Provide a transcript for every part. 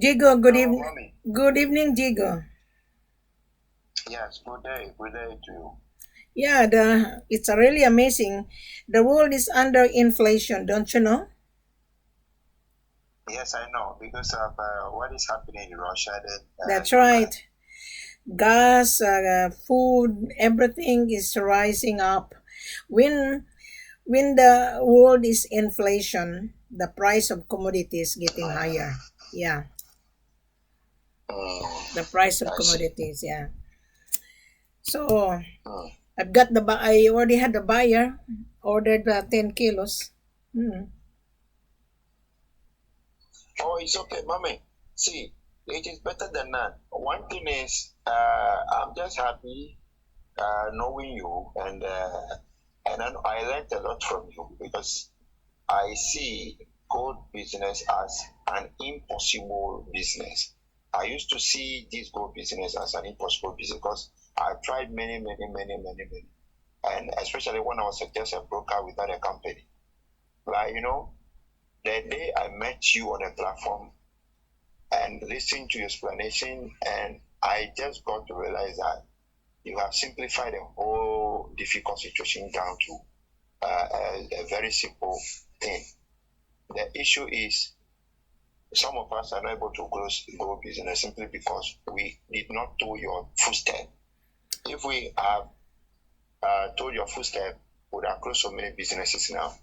Diego, good Hello, evening. mommy. Good evening, Diego. Yes, good day. Good day to you. Yeah, it's really amazing. The world is under inflation, don't you know? Yes, I know because of what is happening in Russia and That's Ukraine. right. Gas, food, everything is rising up. When when the world is inflation, the price of commodities getting Mm, higher. Yeah, the mm, price of I see. commodities. Yeah. So Mm. I already had the buyer ordered 10 kilos. Hmm. Oh, it's okay, mommy. See, it is better than none. One thing is, I'm just happy knowing you, and then I learned a lot from you because I see gold business as an impossible business. I used to see this gold business as an impossible business because I've tried many, and especially when I was just a broker without a company. Like, the day I met you on a platform and listened to your explanation, and I just got to realize that you have simplified a whole difficult situation down to a very simple thing. The issue is some of us are not able to grow business simply because we did not do your footstep. If we have told your footstep, we would have closed so many businesses now.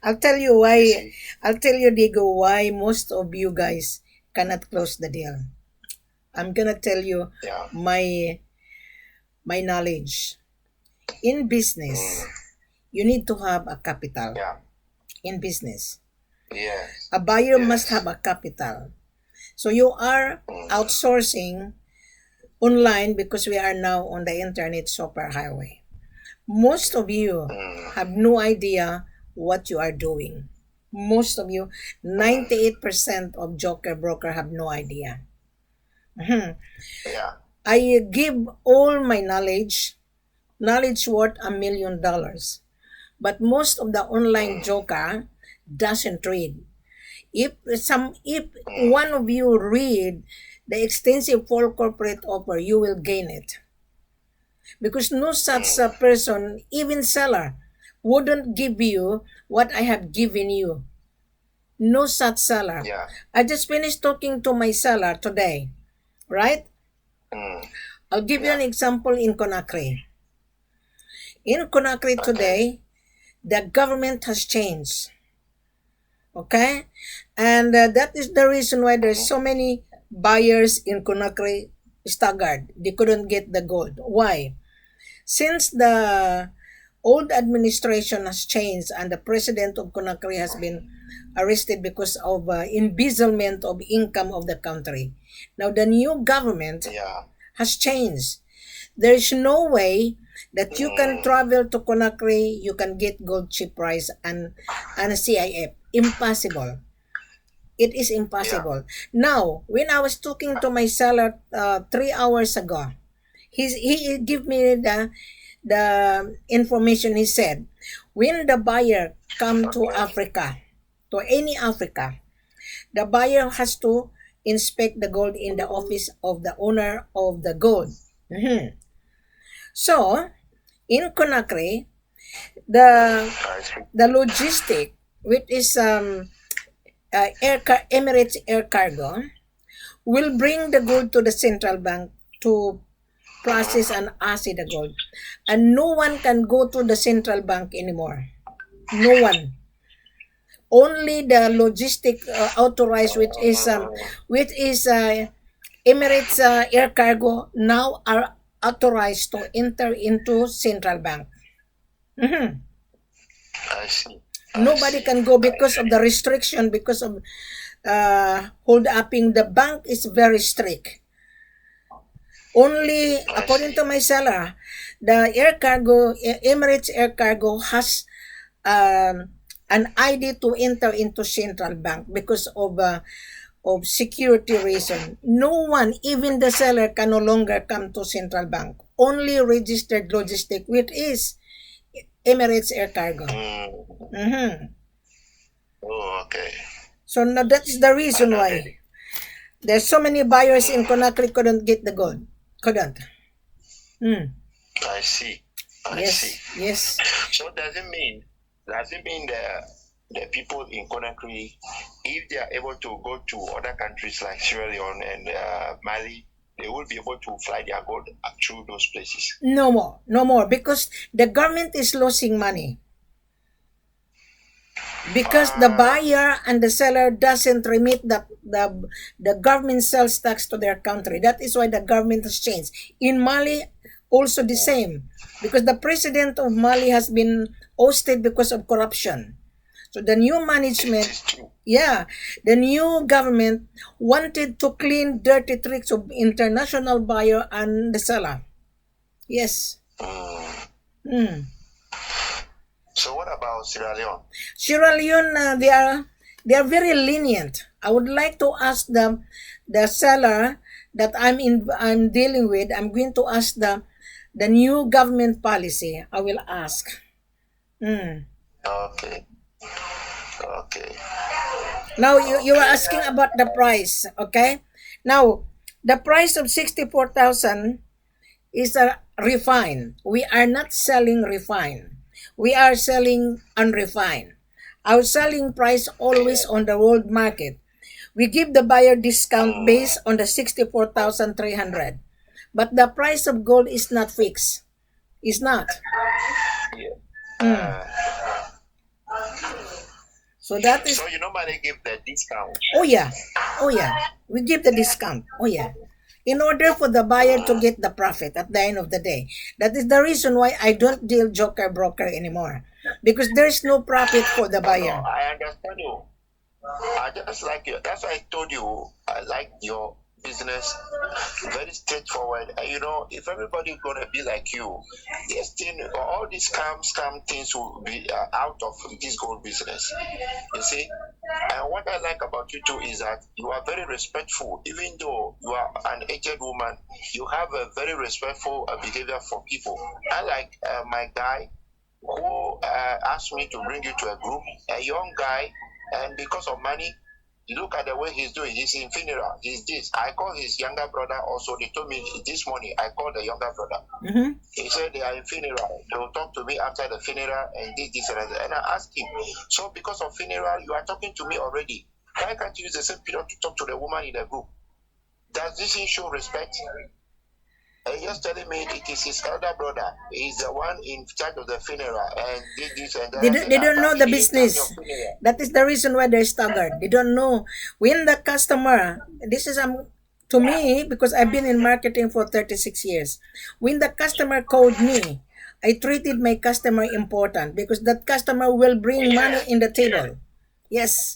I'll tell you You why. see? I'll tell you, Diego, why most of you guys cannot close the deal. I'm gonna tell you Yeah. my knowledge. In business, Mm, you need to have a capital. yeah. In business, Yes. a buyer must have Yes. a capital. So you are Mm, outsourcing online because we are now on the internet superhighway. Most of you mm, have no idea what you are doing. Most of you, mm, 98% of Joker Broker have no idea. Mhm. yeah. I give all my knowledge worth $1 million. But most of the online Mm, Joker doesn't read. If mm, one of you read the extensive full corporate offer, you will gain it. Because no such mm, person, even seller, wouldn't give you what I have given you. No such seller. yeah. I just finished talking to my seller today, right? Mm, I'll give you yeah. an example in Conakry. In Conakry Okay. today, the government has changed, okay? And that is the reason why there's Mm-hmm. so many buyers in Conakry staggered. They couldn't get the gold. Why? Since the old administration has changed and the president of Conakry has been arrested because of embezzlement of income of the country. Now the new government Yeah. has changed. There is no way that you can Mm, travel to Conakry, you can get gold cheap price and a CIF. Impossible. It is yeah. impossible. Now, when I was talking to my seller 3 hours ago, he gave me the information. He said, when the buyer come to Okay. Africa, to any Africa, the buyer has to inspect the gold in the office of the owner of the gold. Mhm. So, in Conakry, the I see. the logistic, which is Emirates Air Cargo, will bring the gold to the central bank to process Mm-hmm. and assay the gold. And no one can go to the central bank anymore. No one. Only the logistic authorized, which is Emirates Air Cargo, now are authorized to enter into central bank. Mhm. I see. I Nobody see. can go I because of see. the restriction, because of hold upping. The bank is very strict. Only, I according see. to my seller, the air cargo, Emirates Air Cargo has an ID to enter into central bank because of security reason. No one, even the seller, can no longer come to central bank. Only registered logistic, which is Emirates Air Cargo. Mm. Mhm. Oh, okay. So now that is the I reason know that. why. There's so many buyers in Conakry couldn't get the gold. Couldn't. I see. I Yes, see. yes. So does it mean the people in Conakry, if they are able to go to other countries like Sierra Leone and Mali, they will be able to fly their gold through those places? No more, no more, because the government is losing money. Because the buyer and the seller doesn't remit the government sales tax to their country. That is why the government has changed. In Mali, also the same. Because the president of Mali has been ousted because of corruption. So the new management, yeah, the new government wanted to clean dirty tricks of international buyer and the seller. Yes. So what about Sierra Leone? Sierra Leone, they are very lenient. I would like to ask the seller that I'm dealing with. I'm going to ask the new government policy. I will ask. Okay. Okay. Now you are asking about the price, okay? Now the price of 64,000 is a refined. We are not selling refined. We are selling unrefined. Our selling price always on the world market. We give the buyer discount based on the 64,300. But the price of gold is not fixed. It's not. So that is. So you normally give the discount. Oh yeah. Oh yeah. We give the discount. Oh yeah. In order for the buyer to get the profit at the end of the day. That is the reason why I don't deal joker broker anymore. Because there's no profit for the buyer. No, I understand you. I just like you. That's why I told you I like your business. Very straightforward. And you know, if everybody gonna be like you, this thing, all these scam things will be out of this gold business. You see. And what I like about you too is that you are very respectful. Even though you are an aged woman, you have a very respectful behavior for people. I like my guy who asked me to bring you to a group, a young guy, and because of money, look at the way he's doing. He's in funeral. He's this. I call his younger brother also. They told me this morning, I called the younger brother. He said they are in funeral. They will talk to me after the funeral and this and that. And I asked him, so because of funeral, you are talking to me already. Why can't you use the same period to talk to the woman in the group? Does this show respect? And just telling me it is his elder brother. He's the one in charge of the funeral and did this and that. They don't know the business. That is the reason why they're staggered. They don't know when the customer. This is to me because I've been in marketing for 36 years. When the customer called me, I treated my customer important because that customer will bring money in the table. Yes.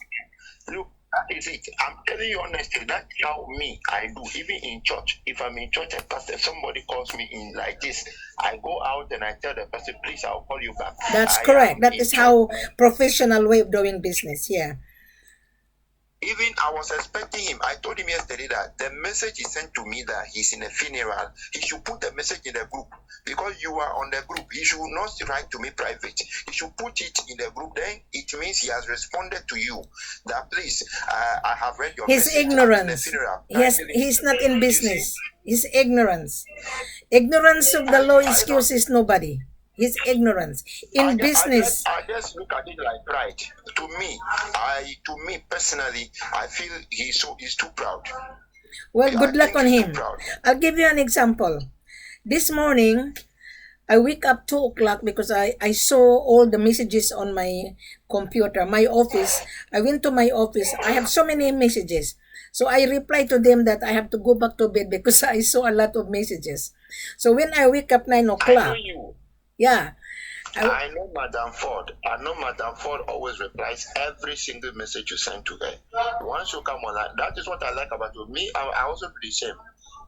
Look, is it? I'm telling you honestly, that's how I do. Even in church, if I'm in church and pastor, somebody calls me in like this, I go out and I tell the person, please, I'll call you back. That's correct. That is how professional way of doing business. Yeah. Even I was expecting him. I told him yesterday that the message he sent to me that he's in a funeral, he should put the message in the group because you are on the group. He should not write to me private. He should put it in the group. Then it means he has responded to you that please, I have read your message. His ignorance. Yes, he's not in business. His ignorance. Ignorance of the law excuses nobody. His ignorance in business. I just look at it like pride. To me personally, I feel he's too proud. Well, good luck on him. I'll give you an example. This morning, I wake up 2 o'clock because I saw all the messages on my computer, my office. I went to my office. I have so many messages. So I replied to them that I have to go back to bed because I saw a lot of messages. So when I wake up 9 o'clock, yeah. I know Madam Ford. I know Madam Ford always replies every single message you send to her. Once you come online, that is what I like about you. Me, I also do the same.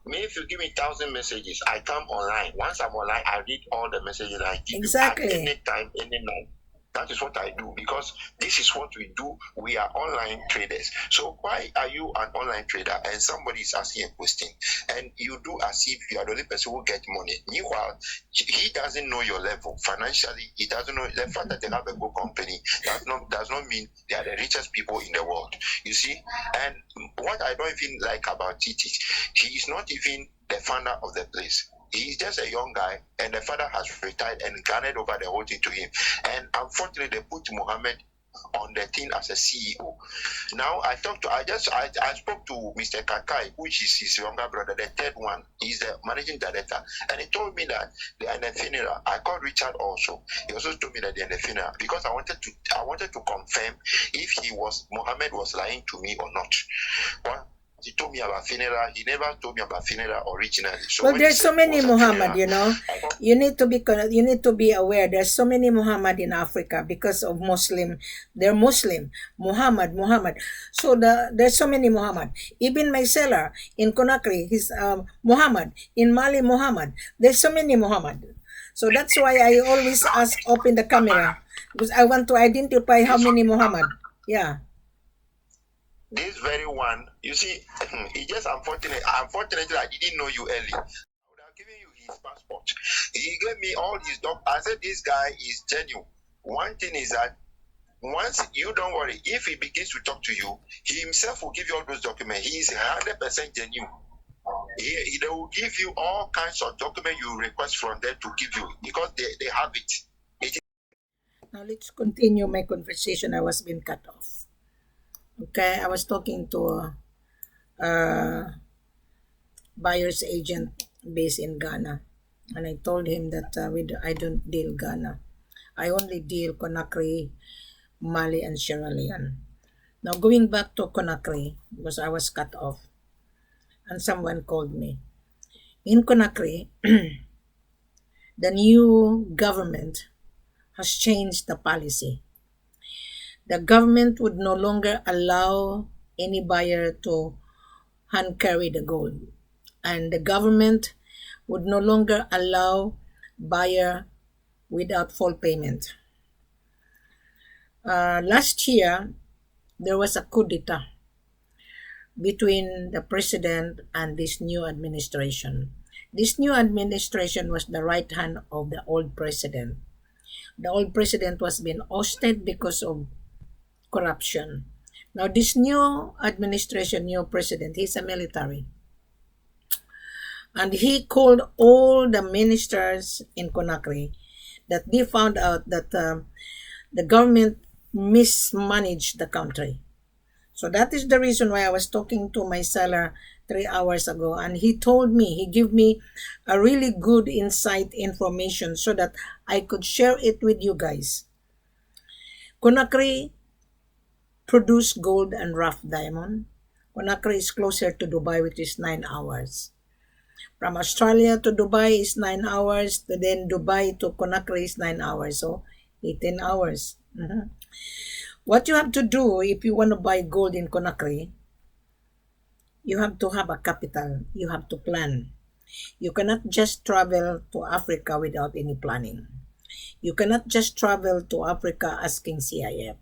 Me, if you give me 1,000 messages, I come online. Once I'm online, I read all the messages I give exactly. you at any time, any night. That is what I do, because this is what we do. We are online traders. So why are you an online trader and somebody is asking a question and you do as if you are the only person who get money? Meanwhile, he doesn't know your level financially. He doesn't know the fact that they have a good company does not mean they are the richest people in the world. You see, and what I don't even like about it is he is not even the founder of the place. He's just a young guy, and the father has retired and garnered over the whole thing to him. And unfortunately, they put Mohammed on the thing as a CEO. Now I spoke to Mr. Kakai, which is his younger brother, the third one. He's the managing director, and he told me that they are in a funeral. I called Richard also. He also told me that they're in a funeral because I wanted to confirm if Mohammed was lying to me or not. Well, he told me about funeral. He never told me about funeral originally. So well, there's so many Muhammad, you know. You need to be aware. There's so many Muhammad in Africa because of Muslim. They're Muslim. Muhammad. So there's so many Muhammad. Even my seller in Conakry, he's Muhammad. In Mali, Muhammad. There's so many Muhammad. So that's why I always ask open the camera because I want to identify how many Muhammad. Yeah. This very one, you see, it's just unfortunate. Unfortunately, I didn't know you early. I would have given you his passport. He gave me all his documents. I said, this guy is genuine. One thing is that once you don't worry, if he begins to talk to you, he himself will give you all those documents. He is 100% genuine. They will give you all kinds of documents you request from them to give you because they have it. Now let's continue my conversation. I was being cut off. Okay, I was talking to a buyer's agent based in Ghana, and I told him that I don't deal Ghana. I only deal Conakry, Mali, and Sierra Leone. Now going back to Conakry, because I was cut off, and someone called me. In Conakry, the new government has changed the policy. The government would no longer allow any buyer to hand carry the gold, and the government would no longer allow buyer without full payment. Last year, there was a coup d'etat between the president and this new administration. This new administration was the right hand of the old president. The old president was being ousted because of corruption. Now, this new administration, new president, he's a military. And he called all the ministers in Conakry that they found out that the government mismanaged the country. So that is the reason why I was talking to my seller 3 hours ago, and he gave me a really good insight information so that I could share it with you guys. Conakry produce gold and rough diamond. Conakry is closer to Dubai, which is 9 hours. From Australia to Dubai is 9 hours. Then Dubai to Conakry is 9 hours. So 18 hours. What you have to do if you want to buy gold in Conakry, you have to have a capital. You have to plan. You cannot just travel to Africa without any planning. You cannot just travel to Africa asking CIF.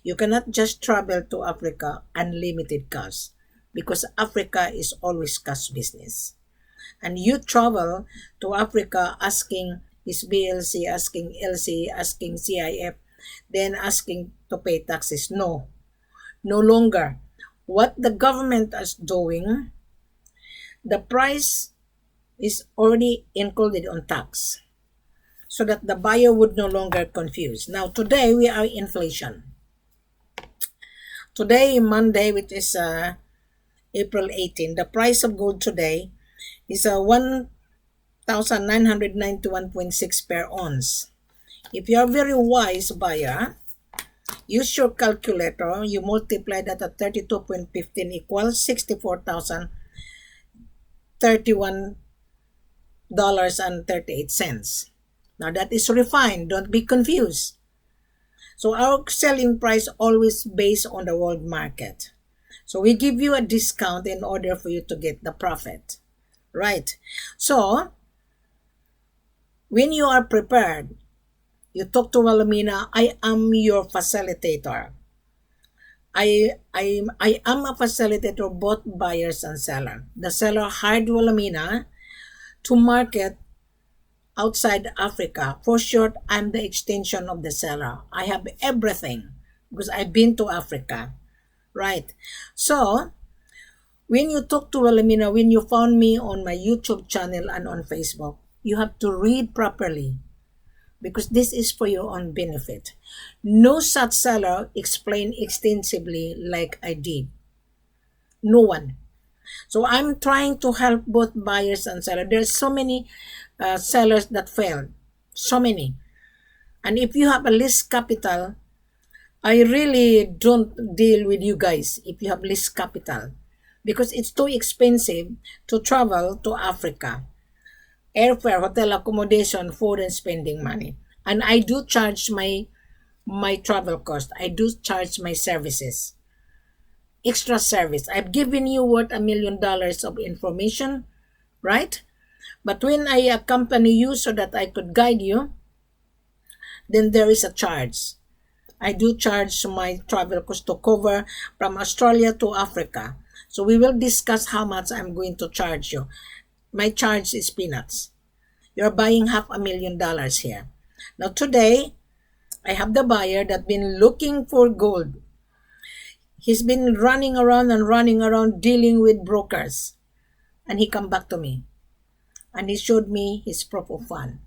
You cannot just travel to Africa unlimited cash because Africa is always cash business. And you travel to Africa asking his BLC, asking LC, asking CIF, then asking to pay taxes. No longer. What the government is doing, the price is already included on tax so that the buyer would no longer confuse. Now today we are inflation. Today, Monday, which is April 18, the price of gold today is 1,991.6 per ounce. If you are a very wise buyer, use your calculator, you multiply that at 32.15 equals $64,031.38. Now that is refined, don't be confused. So our selling price always based on the world market. So we give you a discount in order for you to get the profit. Right? So when you are prepared, You talk to Wilhelmina, I am your facilitator. I am a facilitator, both buyers and seller. The seller hired Wilhelmina to market outside Africa. For short, I'm the extension of the seller. I have everything because I've been to Africa. Right. So, when you talk to Wilhelmina, when you found me on my YouTube channel and on Facebook, you have to read properly because this is for your own benefit. No such seller explained extensively like I did. No one. So I'm trying to help both buyers and sellers. There's so many sellers that failed. So many. And if you have a least capital, I really don't deal with you guys if you have least capital because it's too expensive to travel to Africa. Airfare, hotel accommodation, food, and spending money. And I do charge my travel cost. I do charge my services. Extra service. I've given you worth $1 million of information, right? But when I accompany you so that I could guide you, then there is a charge. I do charge my travel cost to cover from Australia to Africa. So we will discuss how much I'm going to charge you. My charge is peanuts. You're buying $500,000 here. Now today, I have the buyer that been looking for gold. He's been running around dealing with brokers. And he come back to me. And he showed me his proof of fund.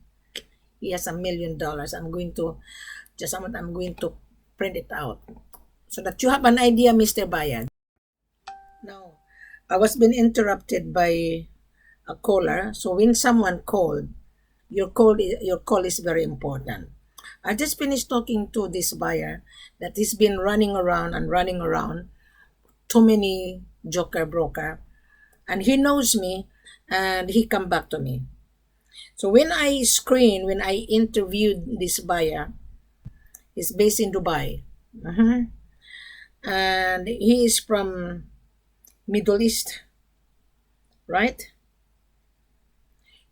He has $1 million. I'm going to print it out so that you have an idea, Mr. Buyer. Now, I was being interrupted by a caller. So when someone called, your call is very important. I just finished talking to this buyer that he's been running around, too many joker broker, and he knows me, and he come back to me. So when I interviewed this buyer, he's based in Dubai, and he is from Middle East, right?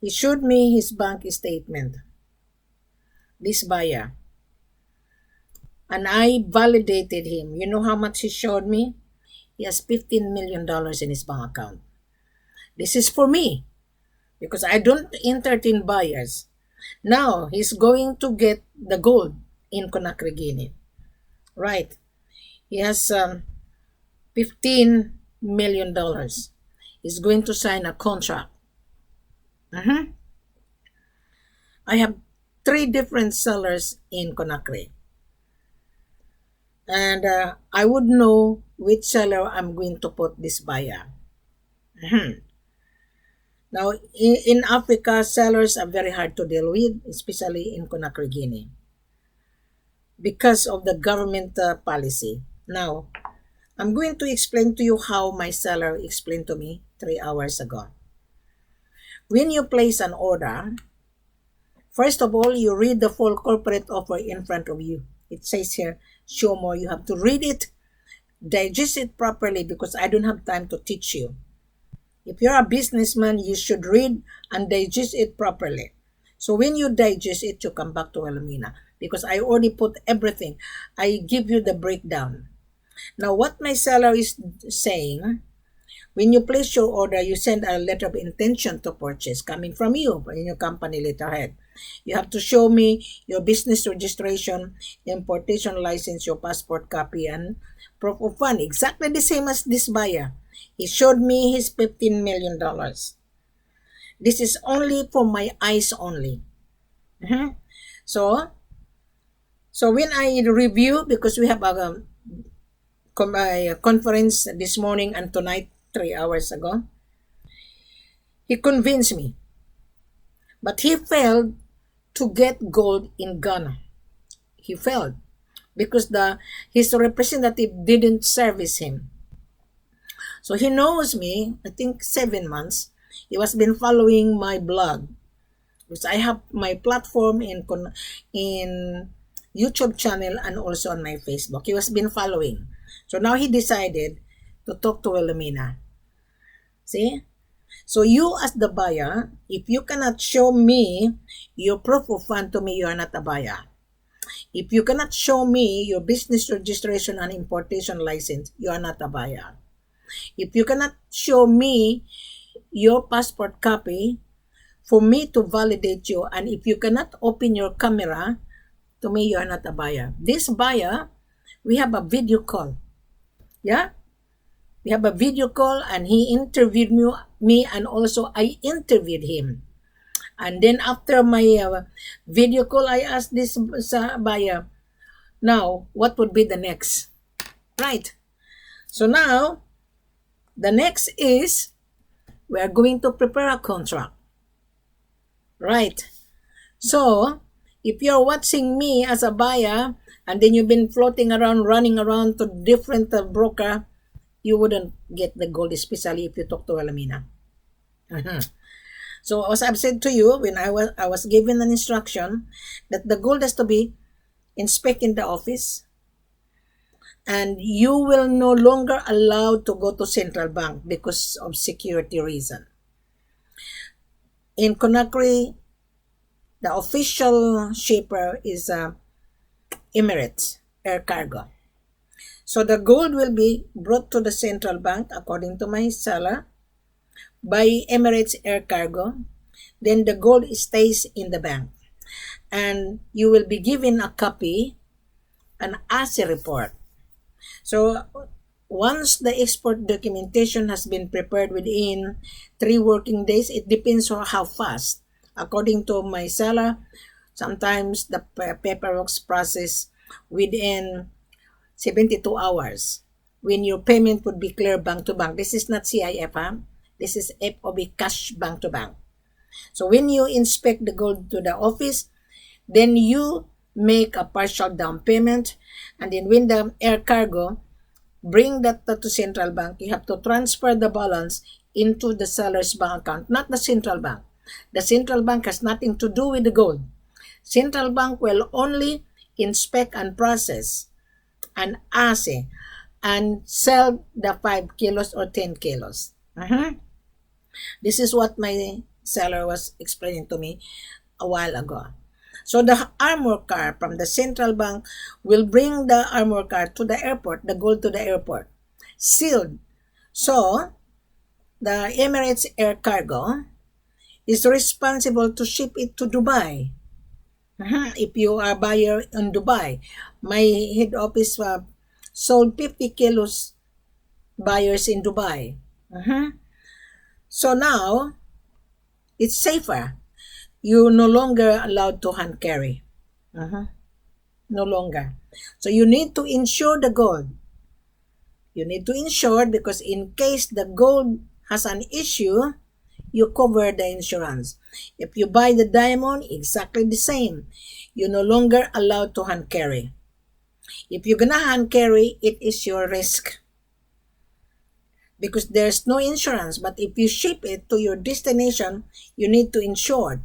He showed me his bank statement, this buyer, and I validated him. You know how much he showed me? He has $15 million in his bank account. This is for me because I don't entertain buyers. Now he's going to get the gold in Conakry, Guinea. Right. He has $15 million. He's going to sign a contract. I have 3 different sellers in Conakry. And I would know which seller I'm going to put this buyer. Now, in Africa, sellers are very hard to deal with, especially in Conakry, Guinea, because of the government policy. Now, I'm going to explain to you how my seller explained to me 3 hours ago. When you place an order, first of all, you read the full corporate offer in front of you. It says here, show more. You have to read it, digest it properly because I don't have time to teach you. If you're a businessman, you should read and digest it properly. So when you digest it, you come back to Wilhelmina because I already put everything. I give you the breakdown. Now, what my seller is saying, when you place your order, you send a letter of intention to purchase coming from you in your company letterhead. You have to show me your business registration, importation license, your passport copy, and proof of fund. Exactly the same as this buyer. He showed me his $15 million. This is only for my eyes only. So when I review, because we have a conference this morning and tonight, 3 hours ago, he convinced me. But he failed to get gold in Ghana. He failed because his representative didn't service him. So he knows me, I think 7 months. He has been following my blog, which I have my platform in YouTube channel and also on my Facebook. He has been following. So now he decided to talk to Wilhelmina. See? So you as the buyer, if you cannot show me your proof of fund to me, you are not a buyer. If you cannot show me your business registration and importation license, you are not a buyer. If you cannot show me your passport copy for me to validate you, and if you cannot open your camera, to me, you are not a buyer. This buyer, we have a video call. Yeah? We have a video call, and he interviewed me and also I interviewed him. And then after my video call, I asked this buyer, now, what would be the next? Right. So now, the next is, we are going to prepare a contract. Right. So, if you're watching me as a buyer, and then you've been floating around, running around to different broker, you wouldn't get the gold, especially if you talk to Wilhelmina. So as I've said to you, when I was given an instruction that the gold has to be inspected in the office, and you will no longer allowed to go to central bank because of security reason. In Conakry, the official shipper is Emirates Air Cargo. So the gold will be brought to the central bank, according to my seller, by Emirates Air Cargo. Then the gold stays in the bank. And you will be given a copy, an ASI report. So once the export documentation has been prepared within 3 working days, it depends on how fast. According to my seller, sometimes the paperwork's process within 72 hours, when your payment would be clear bank to bank. This is not CIF, this is FOB cash bank to bank. So when you inspect the gold to the office, then you make a partial down payment, and then when the air cargo bring that to central bank, you have to transfer the balance into the seller's bank account, not the central bank. The central bank has nothing to do with the gold. Central bank will only inspect and process and ASE and sell the 5 kilos or 10 kilos. This is what my seller was explaining to me a while ago. So the armor car from the central bank will bring the armor car to the airport, the gold to the airport, sealed. So the Emirates Air Cargo is responsible to ship it to Dubai. If you are a buyer in Dubai, my head office sold 50 kilos buyers in Dubai. So now, it's safer. You're no longer allowed to hand carry. No longer. So you need to insure the gold. You need to insure, because in case the gold has an issue, you cover the insurance. If you buy the diamond, exactly the same. You're no longer allowed to hand carry. If you're gonna hand carry, it is your risk, because there's no insurance. But if you ship it to your destination, you need to insure,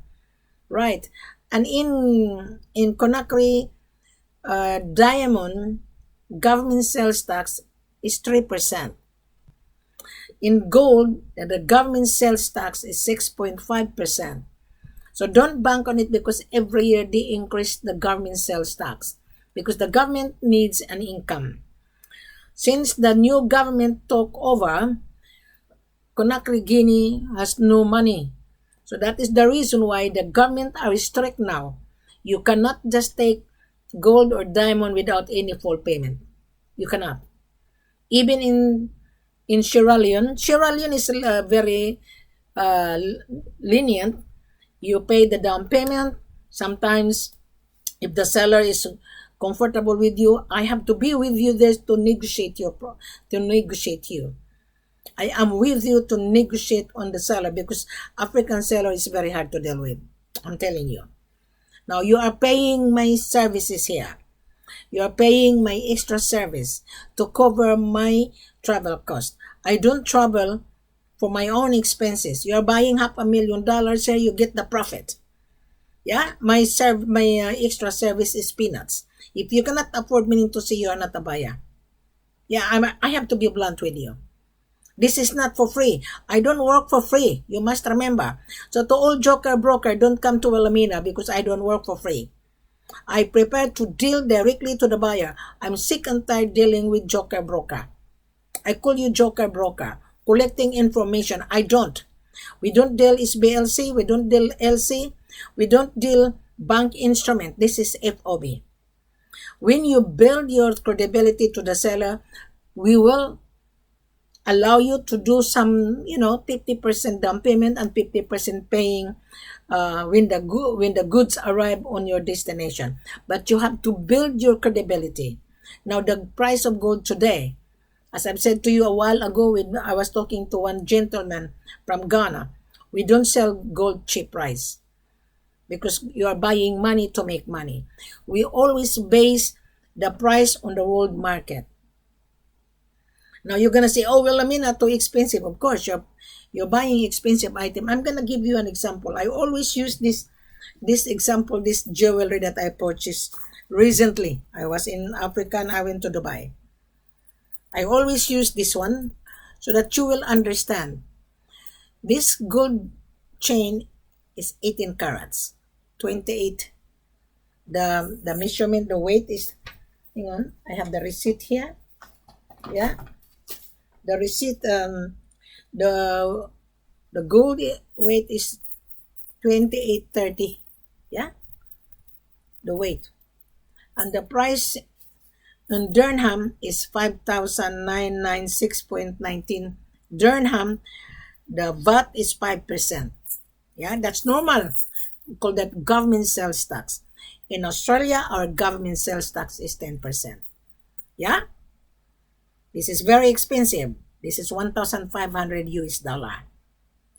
right? And in Conakry, diamond government sales tax is 3%. In gold, the government sales tax is 6.5%. So don't bank on it, because every year they increase the government sales tax, because the government needs an income. Since the new government took over, Conakry, Guinea has no money. So that is the reason why the government are strict now. You cannot just take gold or diamond without any full payment. You cannot. Even in Sierra Leone is very lenient. You pay the down payment. Sometimes, if the seller is comfortable with you, I have to be with you there to negotiate you. I am with you to negotiate on the seller, because African seller is very hard to deal with. I'm telling you. Now, you are paying my services here. You are paying my extra service to cover my travel cost. I don't travel for my own expenses. You are buying $500,000 here, you get the profit. Yeah, my extra service is peanuts. If you cannot afford, meaning to say you are not a buyer. Yeah, I have to be blunt with you. This is not for free. I don't work for free. You must remember. So to all joker broker, don't come to Wilhelmina, because I don't work for free. I prefer to deal directly to the buyer. I'm sick and tired dealing with joker broker. I call you joker broker, collecting information. I don't. We don't deal SBLC, we don't deal LC, we don't deal bank instrument. This is FOB. When you build your credibility to the seller, we will allow you to do some, 50% down payment and 50% paying when the goods arrive on your destination. But you have to build your credibility. Now, the price of gold today, as I've said to you a while ago, when I was talking to one gentleman from Ghana, we don't sell gold cheap price because you are buying money to make money. We always base the price on the world market. Now you're gonna say, "Oh, Wilhelmina, too expensive." Of course, you're buying expensive item. I'm gonna give you an example. I always use this example, this jewelry that I purchased recently. I was in Africa and I went to Dubai. I always use this one so that you will understand. This gold chain is 18 carats, 28. The measurement, the weight is, hang on, I have the receipt here. Yeah. The receipt, the gold weight is 28.30. Yeah, the weight, and the price in dirham is 5,996.19 dirham. The VAT is 5%. Yeah, that's normal. We call that government sales tax. In Australia, our government sales tax is 10%. Yeah. This is very expensive. This is 1,500 US dollar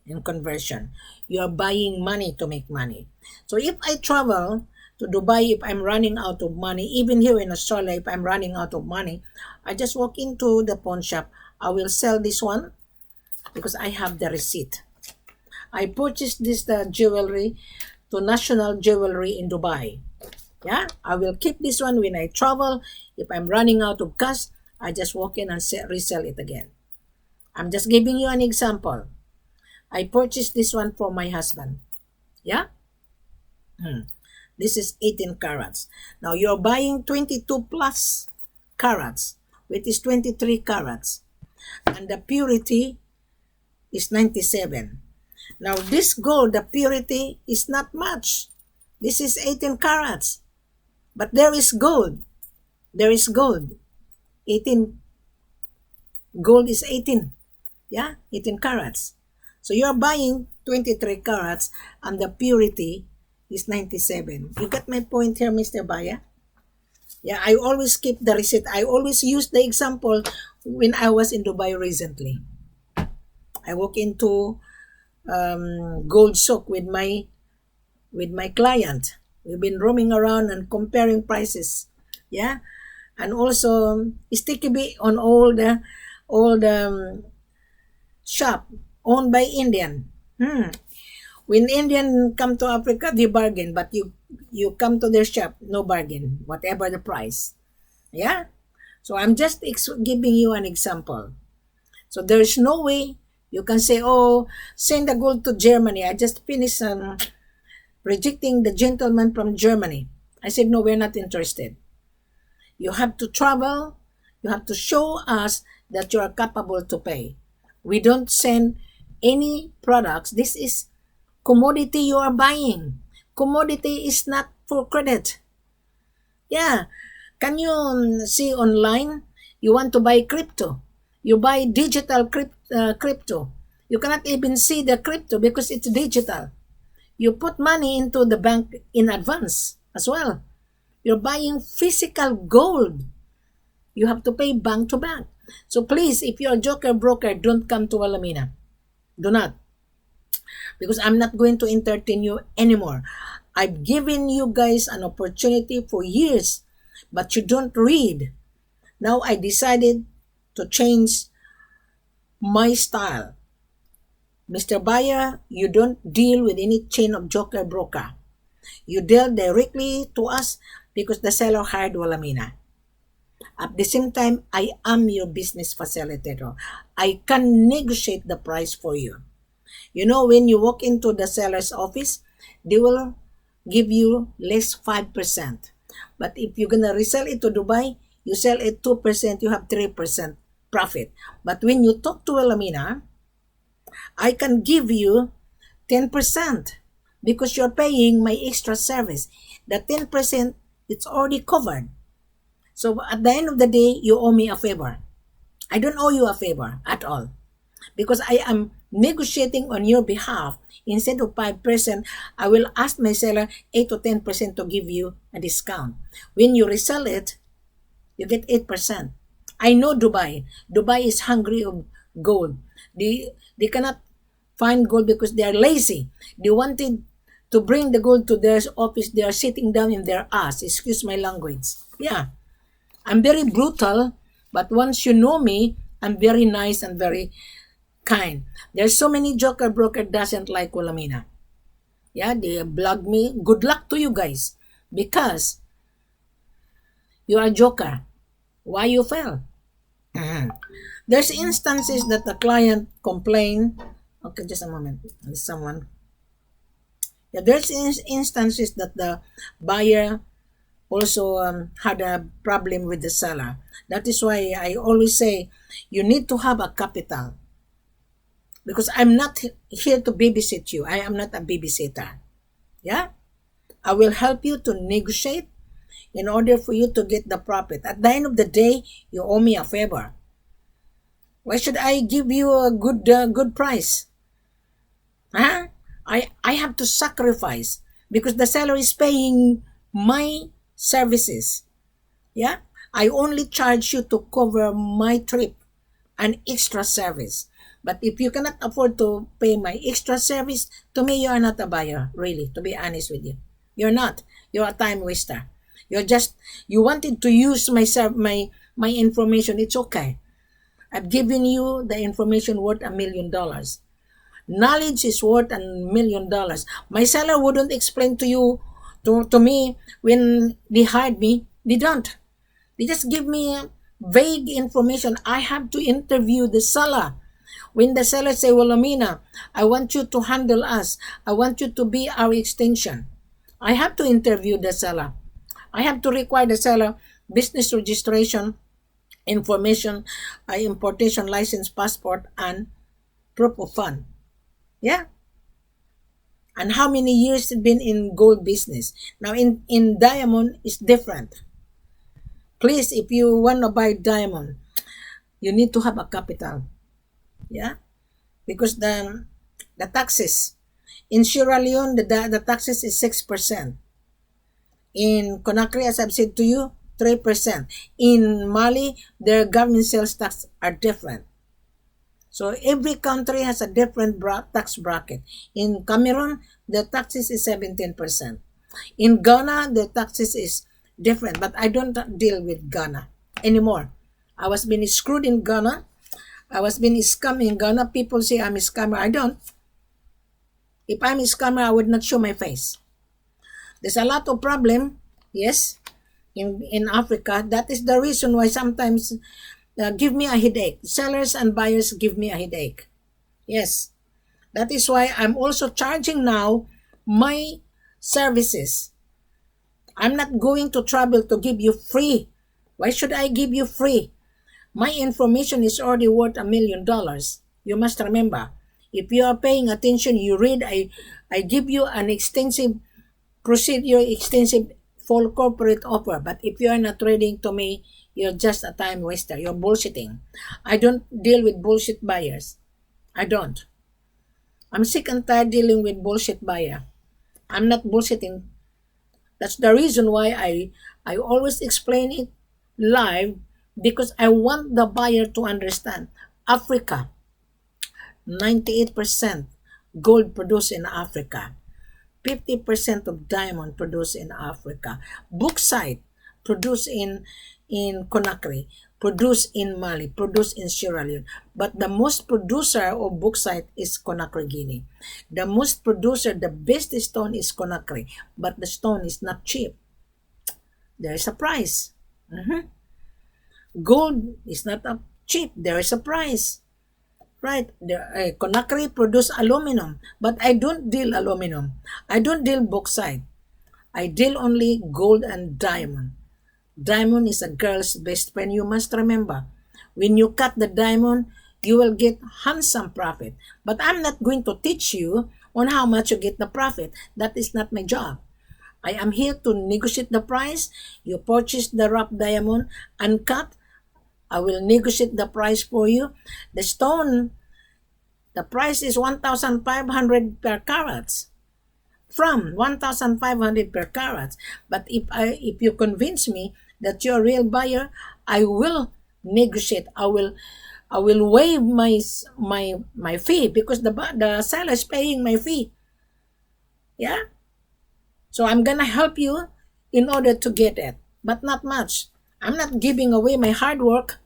in conversion. You are buying money to make money. So if I travel to Dubai, if I'm running out of money, even here in Australia, if I'm running out of money, I just walk into the pawn shop. I will sell this one because I have the receipt. I purchased this jewelry to National Jewelry in Dubai. Yeah, I will keep this one when I travel. If I'm running out of cash, I just walk in and resell it again. I'm just giving you an example. I purchased this one for my husband. Yeah? This is 18 carats. Now you're buying 22 plus carats, which is 23 carats. And the purity is 97. Now this gold, the purity is not much. This is 18 carats. But there is gold. There is gold. 18. Gold is 18. Yeah, 18 carats. So you're buying 23 carats and the purity is 97. You got my point here, Mr. Baya? Yeah, I always keep the receipt. I always use the example when I was in Dubai recently. I walk into gold souk with my client. We've been roaming around and comparing prices. Yeah, and also sticky bee on all the shop owned by Indian. When Indian come to Africa, they bargain, but you come to their shop, no bargain, whatever the price. Yeah, so I'm just giving you an example. So there is no way you can say, "Oh, send the gold to Germany." I just finished rejecting the gentleman from Germany. I said, "No, we're not interested. You have to travel. You have to show us that you are capable to pay. We don't send any products. This is commodity you are buying. Commodity is not for credit." Yeah. Can you see online? You want to buy crypto. You buy digital crypto. You cannot even see the crypto because it's digital. You put money into the bank in advance as well. You're buying physical gold. You have to pay bank to bank. So please, if you're a joker broker, don't come to Wilhelmina. Do not. Because I'm not going to entertain you anymore. I've given you guys an opportunity for years, but you don't read. Now I decided to change my style. Mr. Buyer, you don't deal with any chain of joker broker. You deal directly to us because the seller hired Wilhelmina. At the same time, I am your business facilitator. I can negotiate the price for you. You know, when you walk into the seller's office, they will give you less 5%. But if you're gonna resell it to Dubai, you sell it 2%, you have 3% profit. But when you talk to Wilhelmina, I can give you 10% because you're paying my extra service. The 10%, it's already covered. So at the end of the day, you owe me a favor. I don't owe you a favor at all because I am negotiating on your behalf. Instead of 5%, I will ask my seller 8 to 10% to give you a discount. When you resell it, you get 8%. I know Dubai. Dubai is hungry of gold. They cannot find gold because they are lazy. They wanted to bring the gold to their office. They are sitting down in their ass. Excuse my language. Yeah. I'm very brutal, but once you know me, I'm very nice and very kind. There's so many joker broker doesn't like Wilhelmina. Yeah, they blog me. Good luck to you guys because you are a joker. Why you fail? There's instances that the client complain. Okay, just a moment. There's someone. Yeah, there's instances that the buyer also had a problem with the seller. That is why I always say you need to have a capital because I'm not here to babysit you. I am not a babysitter. Yeah, I will help you to negotiate in order for you to get the profit. At the end of the day, you owe me a favor. Why should I give you a good price? Huh? I have to sacrifice because the seller is paying my services. Yeah? I only charge you to cover my trip, an extra service. But if you cannot afford to pay my extra service, to me you are not a buyer, really, to be honest with you. You're not. You're a time waster. You wanted to use my information. It's okay. I've given you the information worth $1 million. Knowledge is worth $1 million. My seller wouldn't explain to you, to me, when they hired me. They don't. They just give me vague information. I have to interview the seller. When the seller say, well, Amina, I want you to handle us. I want you to be our extension. I have to interview the seller. I have to require the seller business registration, information, importation license, passport, and proof of fund. Yeah. And how many years it been in gold business? Now in diamond is different. Please, if you want to buy diamond, you need to have a capital. Yeah. Because the taxes in Sierra Leone, the taxes is 6%. In Conakry, as I've said to you, 3%. In Mali, their government sales tax are different. So every country has a different tax bracket. In Cameroon, the taxes is 17%. In Ghana, the taxes is different, but I don't deal with Ghana anymore. I was being screwed in Ghana. I was being scammed in Ghana. People say I'm a scammer. I don't. If I'm a scammer, I would not show my face. There's a lot of problem, yes, in Africa. That is the reason why sometimes give me a headache. Sellers and buyers give me a headache. Yes, that is why I'm also charging now my services. I'm not going to travel to give you free. Why should I give you free? My information is already worth $1 million. You must remember. If you are paying attention, you read, I give you an extensive procedure, extensive full corporate offer. But if you are not trading to me, you're just a time waster. You're bullshitting. I don't deal with bullshit buyers. I don't. I'm sick and tired dealing with bullshit buyer. I'm not bullshitting. That's the reason why I always explain it live, because I want the buyer to understand. Africa, 98% gold produced in Africa. 50% of diamond produced in Africa. Bauxite produced in Conakry, produced in Mali, produced in Sierra Leone. But the most producer of bauxite is Conakry, Guinea. The most producer, the best stone is Conakry, but the stone is not cheap. There is a price. Gold is not cheap. There is a price. Right, Conakry produce aluminum, but I don't deal aluminum. I don't deal bauxite. I deal only gold and diamond. Diamond is a girl's best friend. You must remember, when you cut the diamond, you will get handsome profit. But I'm not going to teach you on how much you get the profit. That is not my job. I am here to negotiate the price. You purchase the rough diamond uncut. I will negotiate the price for you. The stone, the price is 1,500 per carat. From 1,500 per carat. But if you convince me that you're a real buyer, I will negotiate. I will waive my fee because the seller is paying my fee. Yeah. So I'm gonna help you in order to get it, but not much. I'm not giving away my hard work.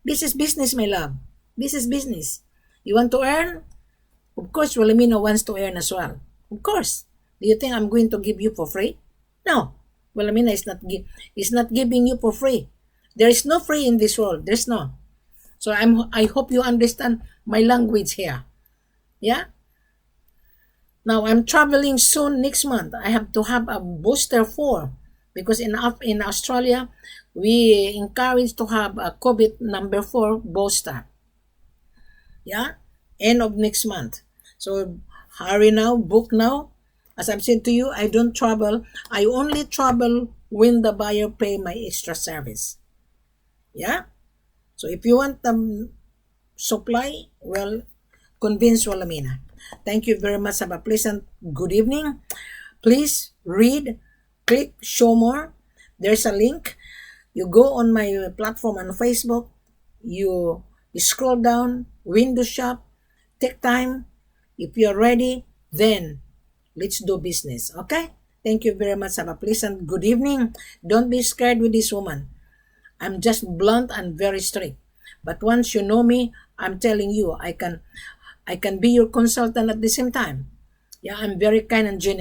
This is business, my love. This is business. You want to earn? Of course, Wilhelmina wants to earn as well. Of course. Do you think I'm going to give you for free? No. Wilhelmina is not giving you for free. There is no free in this world. There's no. So I hope you understand my language here. Yeah? Now I'm traveling soon next month. I have to have a booster for because in Australia we encourage to have a COVID number 4 booster. Yeah, end of next month. So hurry now, book now. As I've said to you, I don't travel. I only travel when the buyer pay my extra service. Yeah. So if you want supply, well, convince Wilhelmina. Thank you very much. Have a pleasant good evening. Please read, click, show more. There's a link. You go on my platform on Facebook. You scroll down, window shop, take time. If you're ready, then let's do business. Okay? Thank you very much. Have a pleasant good evening. Don't be scared with this woman. I'm just blunt and very strict. But once you know me, I'm telling you, I can be your consultant at the same time. Yeah, I'm very kind and generous.